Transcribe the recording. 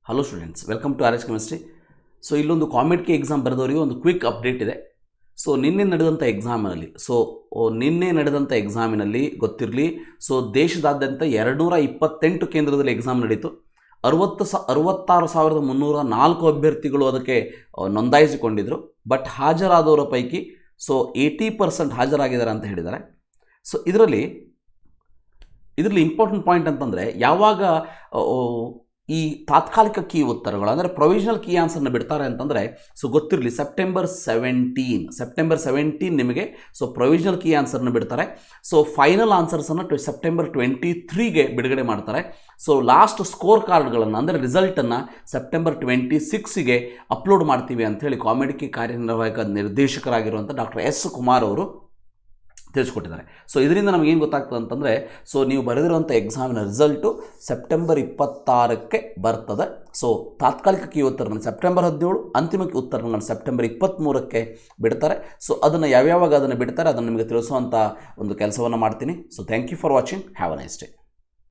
Hello students, welcome to RHchemistry. So ಇಲ್ಲೊಂದು COMEDK exam ಬರೆದವರಿಗೆ ಒಂದು ಕ್ವಿಕ್ ಅಪ್ಡೇಟ್ ಇದೆ. ಸೊ ನಿನ್ನೆ ನಡೆದಂಥ ಎಕ್ಸಾಮಿನಲ್ಲಿ ಗೊತ್ತಿರಲಿ, ಸೊ ದೇಶದಾದ್ಯಂತ 228 ಕೇಂದ್ರದಲ್ಲಿ ಎಕ್ಸಾಮ್ ನಡೀತು. 66,304 ಅಭ್ಯರ್ಥಿಗಳು ಅದಕ್ಕೆ ನೋಂದಾಯಿಸಿಕೊಂಡಿದ್ದರು. ಬಟ್ ಹಾಜರಾದವರ ಪೈಕಿ 80% ಹಾಜರಾಗಿದ್ದಾರೆ ಅಂತ ಹೇಳಿದ್ದಾರೆ. ಸೊ ಇದರಲ್ಲಿ ಇಂಪಾರ್ಟೆಂಟ್ ಪಾಯಿಂಟ್ ಅಂತಂದರೆ, ಯಾವಾಗ ಈ ತಾತ್ಕಾಲಿಕ ಕೀ ಉತ್ತರಗಳು ಅಂದರೆ ಪ್ರೊವಿಷನಲ್ ಕೀ ಆನ್ಸರ್ನ ಬಿಡ್ತಾರೆ ಅಂತಂದರೆ, ಸೊ ಗೊತ್ತಿರಲಿ ಸೆಪ್ಟೆಂಬರ್ 17 ನಿಮಗೆ ಪ್ರೊವಿಷನಲ್ ಕೀ ಆನ್ಸರ್ನ ಬಿಡ್ತಾರೆ. ಸೊ ಫೈನಲ್ ಆನ್ಸರ್ಸನ್ನು ಸೆಪ್ಟೆಂಬರ್ 23ಗೆ ಬಿಡುಗಡೆ ಮಾಡ್ತಾರೆ. ಸೊ ಲಾಸ್ಟ್ ಸ್ಕೋರ್ ಕಾರ್ಡ್ಗಳನ್ನು ಅಂದರೆ ರಿಸಲ್ಟನ್ನು ಸೆಪ್ಟೆಂಬರ್ 26ಗೆ ಅಪ್ಲೋಡ್ ಮಾಡ್ತೀವಿ ಅಂಥೇಳಿ COMEDK ಕಾರ್ಯನಿರ್ವಾಹಕ ನಿರ್ದೇಶಕರಾಗಿರುವಂಥ ಡಾಕ್ಟರ್ ಎಸ್ ಕುಮಾರ್ ಅವರು ತಿಳಿಸ್ಕೊಟ್ಟಿದ್ದಾರೆ. ಸೊ ಇದರಿಂದ ನಮಗೇನು ಗೊತ್ತಾಗ್ತದೆ ಅಂತಂದರೆ, ಸೊ ನೀವು ಬರೆದಿರುವಂಥ ಎಕ್ಸಾಮಿನ ರಿಸಲ್ಟು ಸೆಪ್ಟೆಂಬರ್ 26ಕ್ಕೆ ಬರ್ತದೆ. ಸೊ ತಾತ್ಕಾಲಿಕ ಕೀ ಉತ್ತರಗಳನ್ನು ಸೆಪ್ಟೆಂಬರ್ 17, ಅಂತಿಮ ಉತ್ತರಗಳನ್ನು ಸೆಪ್ಟೆಂಬರ್ 23ಕ್ಕೆ ಬಿಡ್ತಾರೆ. ಸೊ ಅದನ್ನು ಯಾವ್ಯಾವಾಗ ಅದನ್ನು ಬಿಡ್ತಾರೆ ಅದನ್ನು ನಿಮಗೆ ತಿಳಿಸುವಂಥ ಒಂದು ಕೆಲಸವನ್ನು ಮಾಡ್ತೀನಿ. So thank you for watching. Have a nice day.